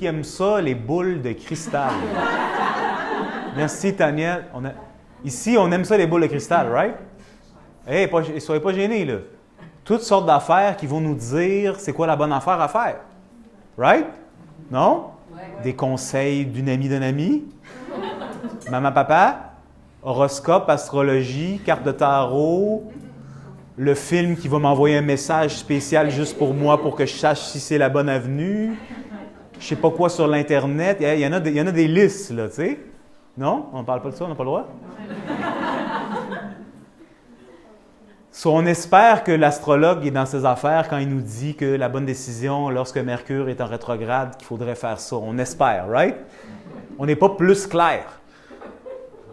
qui aime ça, les boules de cristal? Merci, Tania. Ici, on aime ça, les boules de cristal, right? Hey, soyez pas gênés, là. Toutes sortes d'affaires qui vont nous dire c'est quoi la bonne affaire à faire. Right? Non? Des conseils d'une amie d'un ami. Maman, papa. Horoscope, astrologie, carte de tarot. Le film qui va m'envoyer un message spécial juste pour moi pour que je sache si c'est la bonne avenue. Je sais pas quoi sur l'Internet. Il y en a des listes, là, tu sais. Non? On ne parle pas de ça, on n'a pas le droit? So, on espère que l'astrologue est dans ses affaires quand il nous dit que la bonne décision, lorsque Mercure est en rétrograde, qu'il faudrait faire ça. On espère, right? On n'est pas plus clair.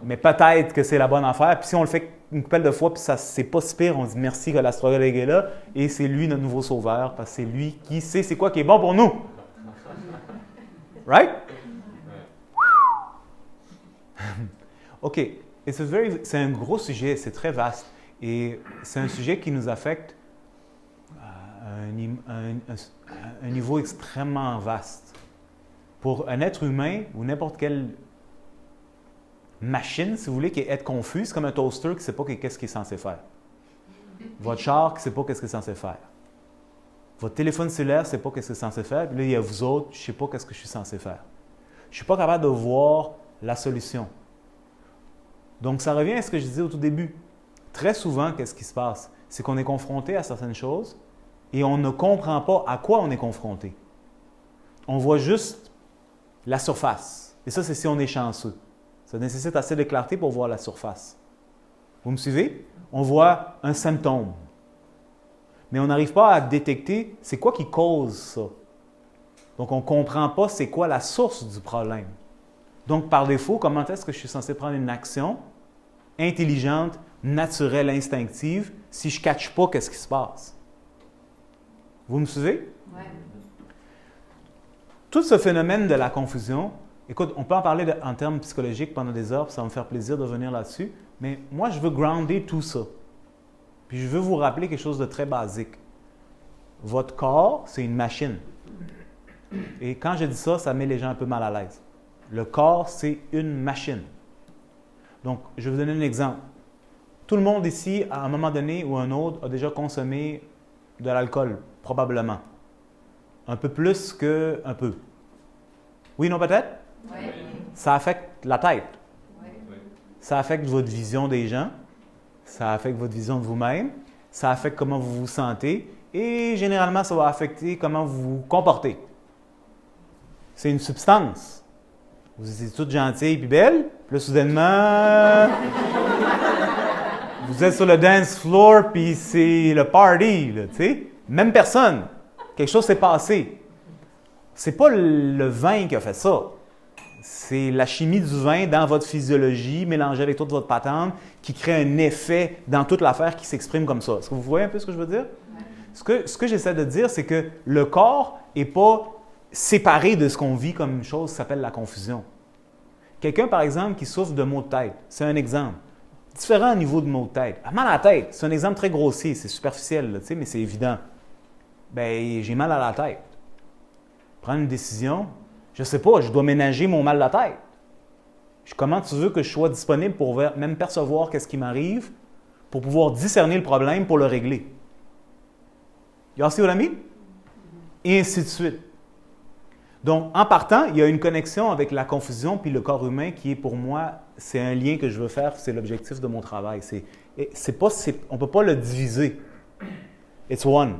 Mais peut-être que c'est la bonne affaire. Puis si on le fait une couple de fois, puis ça, c'est pas si pire, on dit merci que l'astrologue est là, et c'est lui notre nouveau sauveur, parce que c'est lui qui sait c'est quoi qui est bon pour nous. Right? OK. Et c'est un gros sujet, c'est très vaste. Et c'est un sujet qui nous affecte à un niveau extrêmement vaste. Pour un être humain ou n'importe quelle machine, si vous voulez, qui est confuse, comme un toaster qui ne sait pas qu'est-ce qu'il est censé faire. Votre char qui ne sait pas qu'est-ce qu'il est censé faire. Votre téléphone cellulaire ne sait pas qu'est-ce qu'il est censé faire. Puis là, il y a vous autres, je ne sais pas qu'est-ce que je suis censé faire. Je ne suis pas capable de voir la solution. Donc, ça revient à ce que je disais au tout début. Très souvent, qu'est-ce qui se passe? C'est qu'on est confronté à certaines choses et on ne comprend pas à quoi on est confronté. On voit juste la surface. Et ça, c'est si on est chanceux. Ça nécessite assez de clarté pour voir la surface. Vous me suivez? On voit un symptôme. Mais on n'arrive pas à détecter c'est quoi qui cause ça. Donc, on ne comprend pas c'est quoi la source du problème. Donc, par défaut, comment est-ce que je suis censé prendre une action intelligente, naturelle, instinctive, si je ne catche pas qu'est-ce qui se passe? Vous me suivez? Oui. Tout ce phénomène de la confusion, écoute, on peut en parler en termes psychologiques pendant des heures, puis ça va me faire plaisir de revenir là-dessus, mais moi, je veux grounder tout ça. Puis je veux vous rappeler quelque chose de très basique. Votre corps, c'est une machine. Et quand je dis ça, ça met les gens un peu mal à l'aise. Le corps, c'est une machine. Donc, je vais vous donner un exemple. Tout le monde ici, à un moment donné ou un autre, a déjà consommé de l'alcool, probablement. Un peu plus qu'un peu. Oui, non, peut-être? Oui. Ça affecte la tête. Oui. Ça affecte votre vision des gens. Ça affecte votre vision de vous-même. Ça affecte comment vous vous sentez. Et généralement, ça va affecter comment vous vous comportez. C'est une substance. Vous êtes toute gentille et belle. Puis là, soudainement, vous êtes sur le dance floor, puis c'est le party, tu sais. Même personne. Quelque chose s'est passé. C'est pas le vin qui a fait ça. C'est la chimie du vin dans votre physiologie, mélangée avec toute votre patente, qui crée un effet dans toute l'affaire qui s'exprime comme ça. Est-ce que vous voyez un peu ce que je veux dire? Ouais. Ce que j'essaie de dire, c'est que le corps n'est pas séparé de ce qu'on vit comme une chose qui s'appelle la confusion. Quelqu'un, par exemple, qui souffre de maux de tête, c'est un exemple. Différents niveaux de maux de tête. Mal à la tête, c'est un exemple très grossier, c'est superficiel, là, mais c'est évident. Bien, j'ai mal à la tête. Prendre une décision, je ne sais pas, je dois ménager mon mal à la tête. Comment tu veux que je sois disponible pour même percevoir qu'est-ce qui m'arrive, pour pouvoir discerner le problème, pour le régler? You see what I mean? Et ainsi de suite. Donc, en partant, il y a une connexion avec la confusion puis le corps humain qui est pour moi, c'est un lien que je veux faire, c'est l'objectif de mon travail. On ne peut pas le diviser. It's one.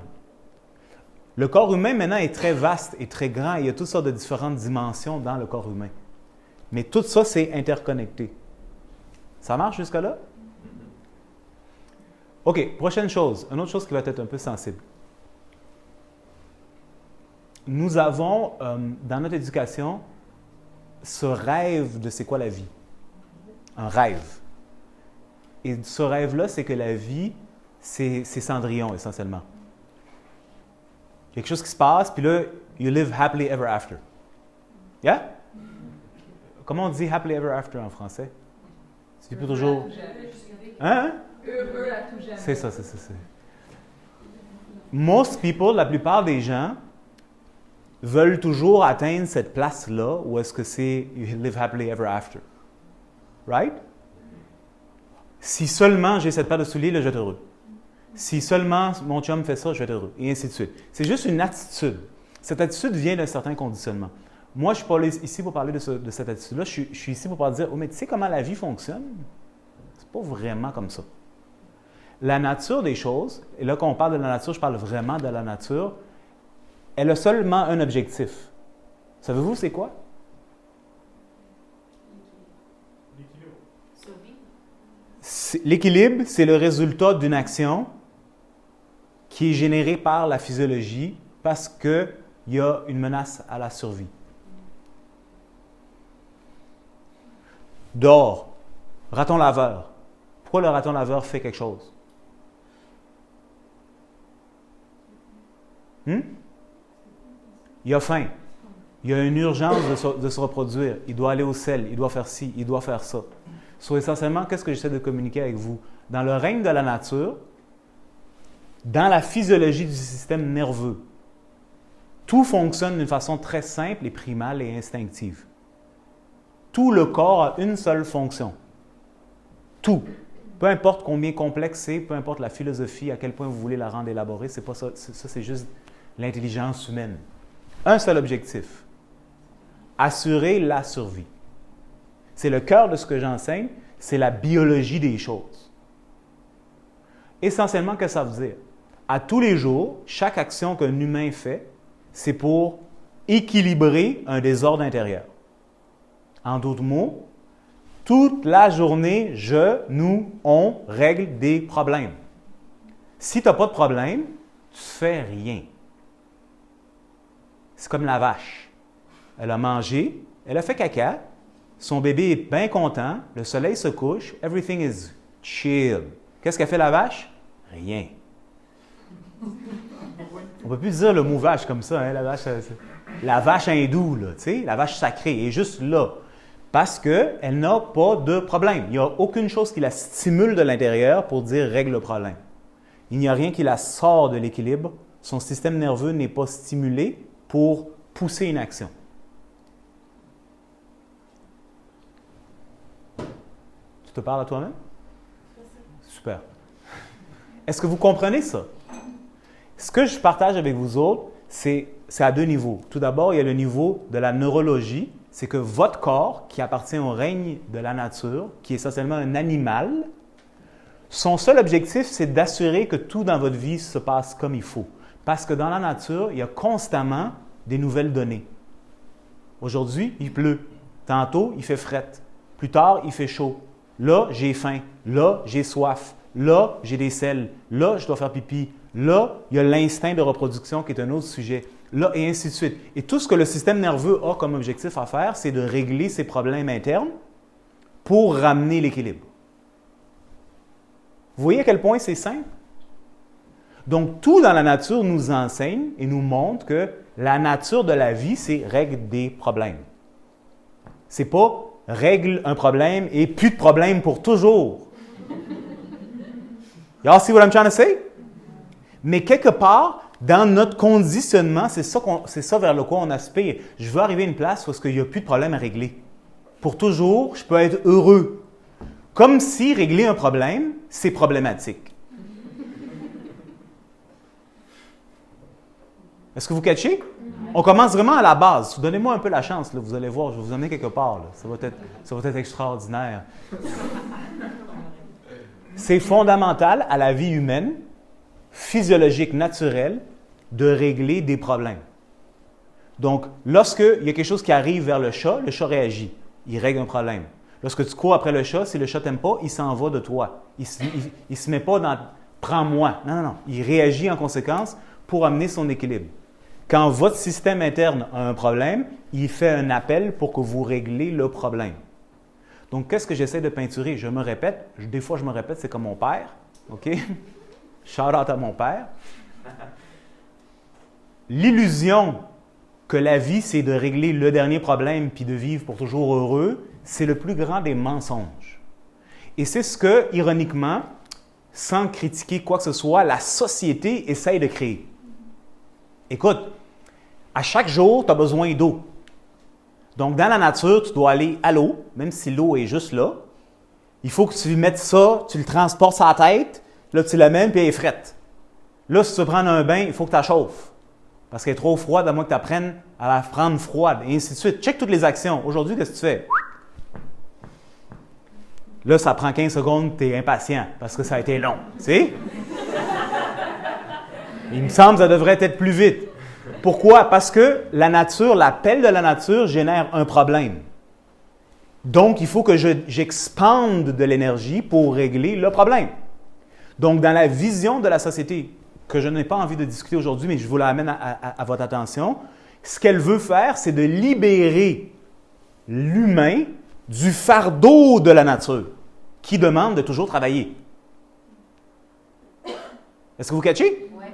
Le corps humain, maintenant, est très vaste et très grand. Il y a toutes sortes de différentes dimensions dans le corps humain. Mais tout ça, c'est interconnecté. Ça marche jusque-là? OK, prochaine chose. Une autre chose qui va être un peu sensible. Nous avons, dans notre éducation, ce rêve de c'est quoi la vie. Un rêve. Et ce rêve-là, c'est que la vie, c'est Cendrillon, essentiellement. Quelque chose qui se passe, puis là, you live happily ever after. Yeah? Comment on dit happily ever after en français? C'est plus toujours... Hein? Heureux à tout jamais. C'est ça, c'est ça. Most people, la plupart des gens, veulent toujours atteindre cette place-là où est-ce que c'est « you live happily ever after ». Right? Si seulement j'ai cette paire de souliers, là, je vais être heureux. Si seulement mon chum fait ça, je vais être heureux. Et ainsi de suite. C'est juste une attitude. Cette attitude vient d'un certain conditionnement. Moi, je ne suis pas ici pour parler de cette attitude-là. Je suis ici pour dire « Oh, mais tu sais comment la vie fonctionne? » C'est pas vraiment comme ça. La nature des choses, et là, quand on parle de la nature, je parle vraiment de la nature, elle a seulement un objectif. Savez-vous c'est quoi? L'équilibre, c'est le résultat d'une action qui est générée par la physiologie parce qu'il y a une menace à la survie. Dehors, raton laveur. Pourquoi le raton laveur fait quelque chose? Il a faim. Il y a une urgence de se reproduire. Il doit aller au sel. Il doit faire ci. Il doit faire ça. Essentiellement, qu'est-ce que j'essaie de communiquer avec vous? Dans le règne de la nature, dans la physiologie du système nerveux, tout fonctionne d'une façon très simple et primale et instinctive. Tout le corps a une seule fonction. Tout. Peu importe combien complexe c'est, peu importe la philosophie, à quel point vous voulez la rendre élaborée, c'est pas ça. Ça, c'est juste l'intelligence humaine. Un seul objectif. Assurer la survie. C'est le cœur de ce que j'enseigne, c'est la biologie des choses. Essentiellement, qu'est-ce que ça veut dire? À tous les jours, chaque action qu'un humain fait, c'est pour équilibrer un désordre intérieur. En d'autres mots, toute la journée, on règle des problèmes. Si tu n'as pas de problème, tu ne fais rien. C'est comme la vache. Elle a mangé, elle a fait caca, son bébé est bien content, le soleil se couche, everything is chill. Qu'est-ce qu'a fait la vache? Rien. On ne peut plus dire le mot vache comme ça, hein, la vache hindoue, là, la vache sacrée, elle est juste là. Parce qu'elle n'a pas de problème. Il n'y a aucune chose qui la stimule de l'intérieur pour dire « règle le problème ». Il n'y a rien qui la sort de l'équilibre. Son système nerveux n'est pas stimulé pour pousser une action. Tu te parles à toi-même? Super. Est-ce que vous comprenez ça? Ce que je partage avec vous autres, c'est à deux niveaux. Tout d'abord, il y a le niveau de la neurologie. C'est que votre corps, qui appartient au règne de la nature, qui est essentiellement un animal, son seul objectif, c'est d'assurer que tout dans votre vie se passe comme il faut. Parce que dans la nature, il y a constamment des nouvelles données. Aujourd'hui, il pleut. Tantôt, il fait frette. Plus tard, il fait chaud. Là, j'ai faim. Là, j'ai soif. Là, j'ai des selles. Là, je dois faire pipi. Là, il y a l'instinct de reproduction qui est un autre sujet. Là, et ainsi de suite. Et tout ce que le système nerveux a comme objectif à faire, c'est de régler ses problèmes internes pour ramener l'équilibre. Vous voyez à quel point c'est simple? Donc, tout dans la nature nous enseigne et nous montre que la nature de la vie, c'est règle des problèmes. C'est pas règle un problème et plus de problème pour toujours. Y'all see what I'm trying to say? Mais quelque part, dans notre conditionnement, c'est ça vers le quoi on aspire. Je veux arriver à une place où il n'y a plus de problème à régler. Pour toujours, je peux être heureux. Comme si régler un problème, c'est problématique. Est-ce que vous catchez? On commence vraiment à la base. Donnez-moi un peu la chance, là, vous allez voir, je vais vous emmener quelque part. Là. Ça va être extraordinaire. C'est fondamental à la vie humaine, physiologique, naturelle, de régler des problèmes. Donc, lorsqu'il y a quelque chose qui arrive vers le chat réagit. Il règle un problème. Lorsque tu cours après le chat, si le chat t'aime pas, il s'en va de toi. Il ne se met pas dans « prends-moi ». Non. Il réagit en conséquence pour amener son équilibre. Quand votre système interne a un problème, il fait un appel pour que vous réglez le problème. Donc, qu'est-ce que j'essaie de peinturer? Je me répète. Des fois, je me répète, c'est comme mon père. OK? Shout-out à mon père. L'illusion que la vie, c'est de régler le dernier problème puis de vivre pour toujours heureux, c'est le plus grand des mensonges. Et c'est ce que, ironiquement, sans critiquer quoi que ce soit, la société essaye de créer. Écoute, À chaque jour, tu as besoin d'eau. Donc, dans la nature, tu dois aller à l'eau, même si l'eau est juste là. Il faut que tu mettes ça, tu le transportes sur la tête, là, tu l'amènes, puis elle est frette. Là, si tu veux prendre un bain, il faut que tu la chauffes. Parce qu'elle est trop froide, à moins que tu apprennes à la prendre froide, et ainsi de suite. Check toutes les actions. Aujourd'hui, qu'est-ce que tu fais? Là, ça prend 15 secondes, tu es impatient, parce que ça a été long. Tu sais? Il me semble que ça devrait être plus vite. Pourquoi? Parce que la nature, l'appel de la nature génère un problème. Donc, il faut que j'expande de l'énergie pour régler le problème. Donc, dans la vision de la société, que je n'ai pas envie de discuter aujourd'hui, mais je vous l'amène à votre attention, ce qu'elle veut faire, c'est de libérer l'humain du fardeau de la nature, qui demande de toujours travailler. Est-ce que vous catchez? Oui.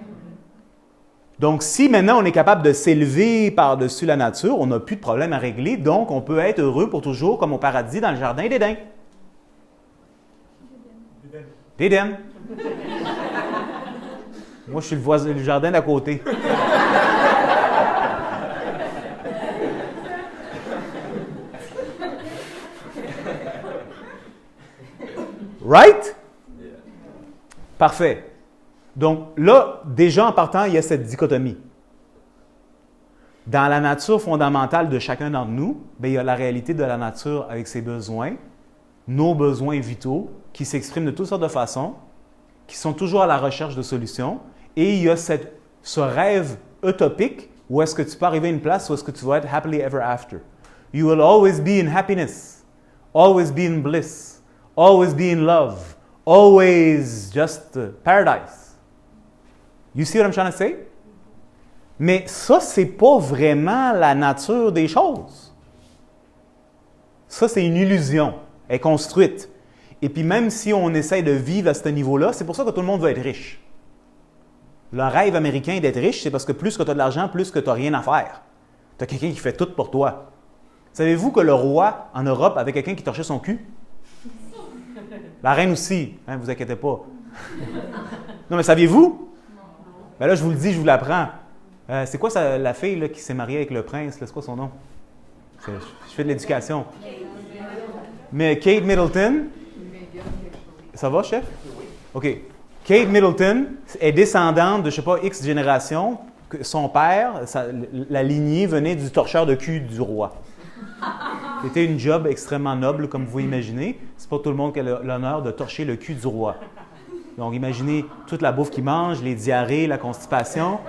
Donc, si maintenant on est capable de s'élever par-dessus la nature, on n'a plus de problème à régler, donc on peut être heureux pour toujours, comme au paradis, dans le jardin d'Éden. D'Éden. Moi, je suis le jardin d'à côté. Right? Parfait. Donc là, déjà en partant, il y a cette dichotomie. Dans la nature fondamentale de chacun d'entre nous, bien, il y a la réalité de la nature avec ses besoins, nos besoins vitaux, qui s'expriment de toutes sortes de façons, qui sont toujours à la recherche de solutions. Et il y a ce rêve utopique où est-ce que tu peux arriver à une place où est-ce que tu vas être happily ever after. You will always be in happiness, always be in bliss, always be in love, always just paradise. You see what I'm trying to say? Mais ça, c'est pas vraiment la nature des choses. Ça, c'est une illusion. Elle est construite. Et puis même si on essaie de vivre à ce niveau-là, c'est pour ça que tout le monde veut être riche. Le rêve américain d'être riche, c'est parce que plus que tu as de l'argent, plus que tu n'as rien à faire. Tu as quelqu'un qui fait tout pour toi. Savez-vous que le roi en Europe avait quelqu'un qui torchait son cul? La reine aussi. Hein, vous inquiétez pas. Non, mais saviez-vous? Ben là, je vous le dis, je vous l'apprends. C'est quoi ça, la fille là, qui s'est mariée avec le prince? Là, c'est quoi son nom? Je fais de l'éducation. Mais Kate Middleton. Ça va, chef? OK. Kate Middleton est descendante de, je ne sais pas, X génération. Son père, la lignée venait du torcheur de cul du roi. C'était une job extrêmement noble, comme vous imaginez. C'est pas tout le monde qui a l'honneur de torcher le cul du roi. Donc, imaginez toute la bouffe qu'il mange, les diarrhées, la constipation.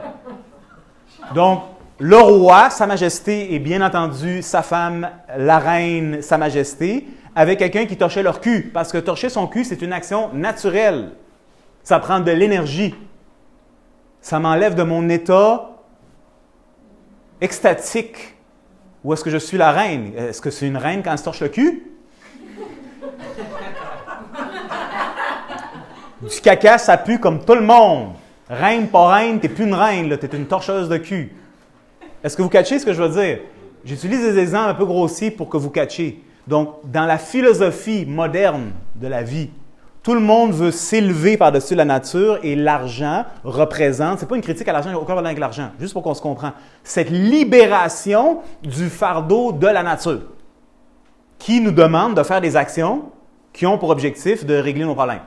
Donc, le roi, Sa Majesté, et bien entendu sa femme, la reine, Sa Majesté, avec quelqu'un qui torchait leur cul. Parce que torcher son cul, c'est une action naturelle. Ça prend de l'énergie. Ça m'enlève de mon état extatique. Où est-ce que je suis la reine? Est-ce que c'est une reine quand elle se torche le cul? Du caca, ça pue comme tout le monde. Reine, pas reine, t'es plus une reine, là, t'es une torcheuse de cul. Est-ce que vous catchez ce que je veux dire? J'utilise des exemples un peu grossiers pour que vous catchiez. Donc, dans la philosophie moderne de la vie, tout le monde veut s'élever par-dessus la nature et l'argent représente, c'est pas une critique à l'argent, il n'y a aucun problème avec l'argent, juste pour qu'on se comprenne, cette libération du fardeau de la nature qui nous demande de faire des actions qui ont pour objectif de régler nos problèmes.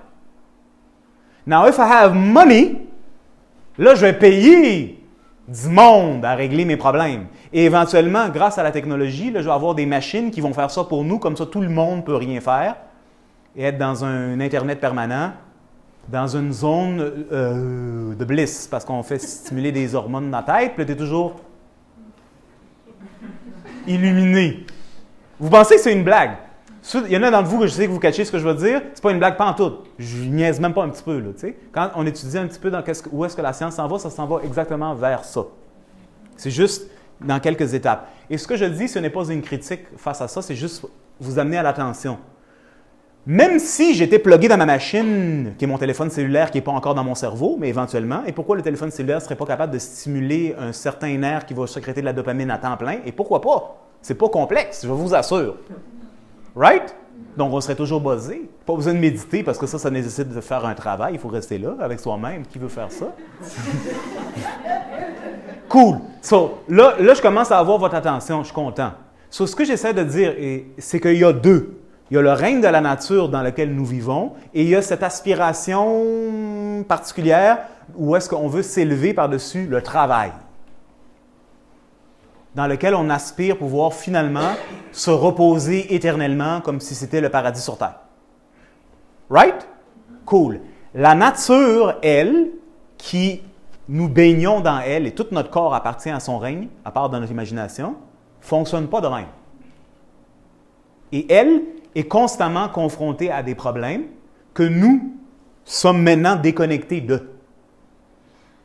Now, if I have money, là, je vais payer du monde à régler mes problèmes. Et éventuellement, grâce à la technologie, là, je vais avoir des machines qui vont faire ça pour nous, comme ça tout le monde ne peut rien faire, et être dans un Internet permanent, dans une zone de bliss, parce qu'on fait stimuler des hormones dans la tête, puis tu es toujours illuminé. Vous pensez que c'est une blague? Il y en a d'entre vous que je sais que vous cachez ce que je veux dire. C'est pas une blague pantoute. Je niaise même pas un petit peu. Là, quand on étudie un petit peu où est-ce que la science s'en va, ça s'en va exactement vers ça. C'est juste dans quelques étapes. Et ce que je dis, ce n'est pas une critique face à ça, c'est juste vous amener à l'attention. Même si j'étais plugué dans ma machine, qui est mon téléphone cellulaire, qui n'est pas encore dans mon cerveau, mais éventuellement, et pourquoi le téléphone cellulaire ne serait pas capable de stimuler un certain nerf qui va sécréter de la dopamine à temps plein? Et pourquoi pas? C'est pas complexe, je vous assure. Right? Donc, on serait toujours buzzé. Pas besoin de méditer parce que ça nécessite de faire un travail. Il faut rester là avec soi-même. Qui veut faire ça? Cool. So, là, je commence à avoir votre attention. Je suis content. So, ce que j'essaie de dire, c'est qu'il y a deux. Il y a le règne de la nature dans lequel nous vivons et il y a cette aspiration particulière où est-ce qu'on veut s'élever par-dessus le travail, dans lequel on aspire pouvoir finalement se reposer éternellement comme si c'était le paradis sur terre. Right? Cool. La nature, elle, qui nous baignons dans elle et tout notre corps appartient à son règne, à part dans notre imagination, ne fonctionne pas de même. Et elle est constamment confrontée à des problèmes que nous sommes maintenant déconnectés d'eux.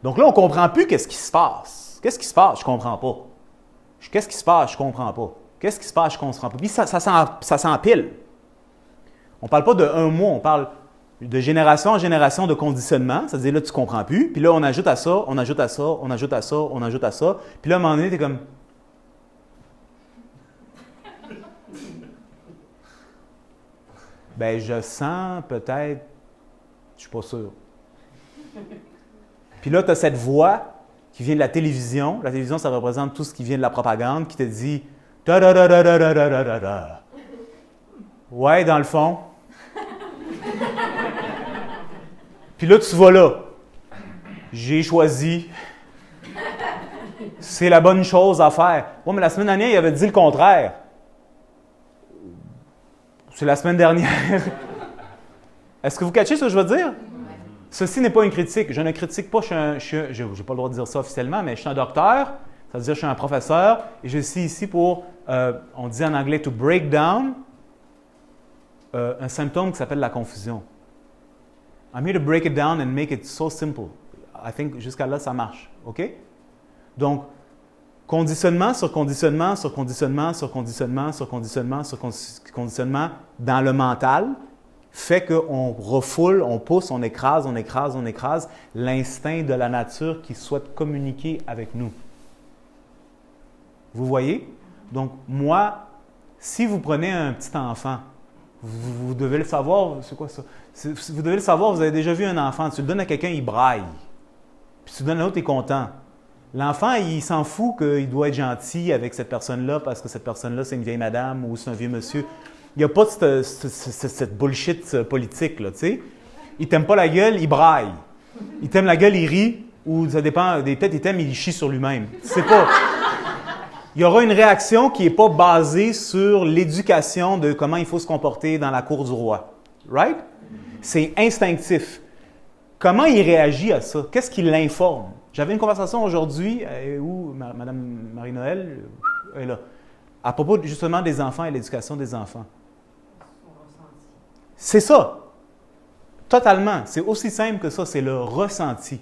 Donc là, on ne comprend plus qu'est-ce qui se passe. Qu'est-ce qui se passe? Je ne comprends pas. Qu'est-ce qui se passe? Je ne comprends pas. Qu'est-ce qui se passe? Je ne comprends pas. Puis ça s'empile. On ne parle pas de un mois, on parle de génération en génération de conditionnement. C'est-à-dire là, tu ne comprends plus. Puis là, on ajoute à ça, on ajoute à ça, on ajoute à ça, on ajoute à ça. Puis là, à un moment donné, tu es comme... Ben, je sens peut-être... Je ne suis pas sûr. Puis là, tu as cette voix qui vient de la télévision. La télévision, ça représente tout ce qui vient de la propagande, qui te dit « da-da-da-da-da-da-da-da-da ». Ouais, dans le fond. Puis là, tu vas là. J'ai choisi. C'est la bonne chose à faire. Ouais, mais la semaine dernière, il avait dit le contraire. C'est la semaine dernière. Est-ce que vous catchez ce que je veux dire? Ceci n'est pas une critique. Je ne critique pas, je n'ai pas le droit de dire ça officiellement, mais je suis un docteur, ça veut dire que je suis un professeur, et je suis ici pour, on dit en anglais, to break down un symptôme qui s'appelle la confusion. I'm here to break it down and make it so simple. I think jusqu'à là, ça marche. OK? Donc, conditionnement sur conditionnement sur conditionnement sur conditionnement sur conditionnement sur conditionnement dans le mental fait qu'on refoule, on pousse, on écrase l'instinct de la nature qui souhaite communiquer avec nous. Vous voyez? Donc, moi, si vous prenez un petit enfant, vous devez le savoir, c'est quoi ça? Vous devez le savoir, vous avez déjà vu un enfant, tu le donnes à quelqu'un, il braille. Puis tu le donnes à l'autre, il est content. L'enfant, il s'en fout qu'il doit être gentil avec cette personne-là parce que cette personne-là, c'est une vieille madame ou c'est un vieux monsieur. Il n'y a pas cette bullshit politique, là, tu sais. Il t'aime pas la gueule, il braille. Il t'aime la gueule, il rit, ou ça dépend, peut-être il t'aime, il chie sur lui-même. C'est pas... Il y aura une réaction qui n'est pas basée sur l'éducation de comment il faut se comporter dans la cour du roi. Right? C'est instinctif. Comment il réagit à ça? Qu'est-ce qui l'informe? J'avais une conversation aujourd'hui où Mme Marie-Noël est là, à propos justement des enfants et l'éducation des enfants. C'est ça. Totalement. C'est aussi simple que ça. C'est le ressenti.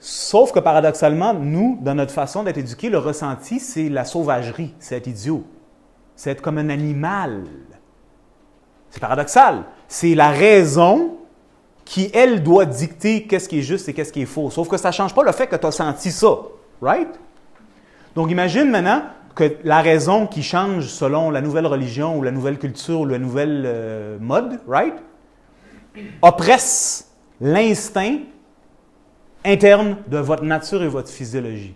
Sauf que paradoxalement, nous, dans notre façon d'être éduqués, le ressenti, c'est la sauvagerie. C'est être idiot. C'est être comme un animal. C'est paradoxal. C'est la raison qui, elle, doit dicter qu'est-ce qui est juste et qu'est-ce qui est faux. Sauf que ça ne change pas le fait que tu as senti ça. Right? Donc, imagine maintenant que la raison qui change selon la nouvelle religion ou la nouvelle culture ou la nouvelle mode, right, oppresse l'instinct interne de votre nature et votre physiologie.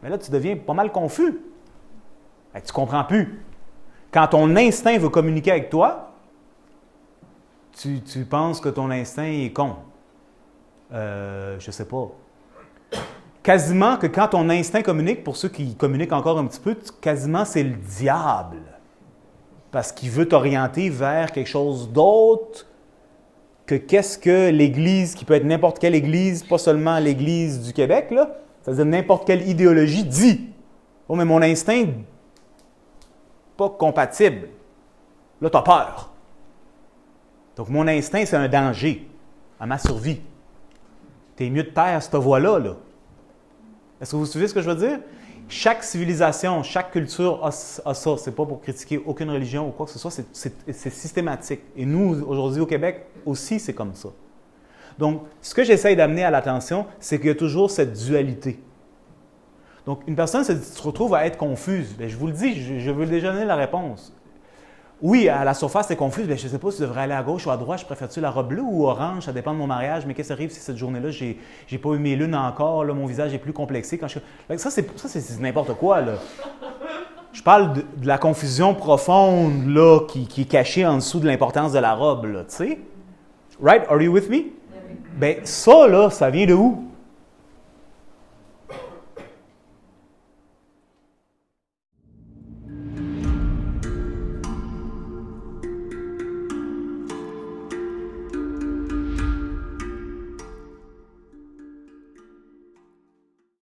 Mais là, tu deviens pas mal confus. Tu ne comprends plus. Quand ton instinct veut communiquer avec toi, tu penses que ton instinct est con. Je ne sais pas. Quasiment que quand ton instinct communique, pour ceux qui communiquent encore un petit peu, quasiment c'est le diable. Parce qu'il veut t'orienter vers quelque chose d'autre que qu'est-ce que l'Église, qui peut être n'importe quelle Église, pas seulement l'Église du Québec, là, c'est-à-dire n'importe quelle idéologie dit. Oh, mais mon instinct, pas compatible. Là, tu as peur. Donc, mon instinct, c'est un danger à ma survie. Tu es mieux de taire cette voie-là, là. Est-ce que vous suivez ce que je veux dire? Chaque civilisation, chaque culture a ça. Ce n'est pas pour critiquer aucune religion ou quoi que ce soit, c'est systématique. Et nous, aujourd'hui au Québec, aussi, c'est comme ça. Donc, ce que j'essaie d'amener à l'attention, c'est qu'il y a toujours cette dualité. Donc, une personne se retrouve à être confuse. Bien, je vous le dis, je veux déjà donner la réponse. Oui, à la surface, c'est confus. Ben, je ne sais pas si je devrais aller à gauche ou à droite. Je préfère-tu la robe bleue ou orange? Ça dépend de mon mariage. Mais qu'est-ce qui arrive si cette journée-là, j'ai pas eu mes lunes encore? Là, mon visage est plus complexé. Ça, c'est n'importe quoi. Là. Je parle de la confusion profonde là, qui est cachée en dessous de l'importance de la robe. Tu sais? Right? Are you with me? Ben, ça, là, ça vient de où?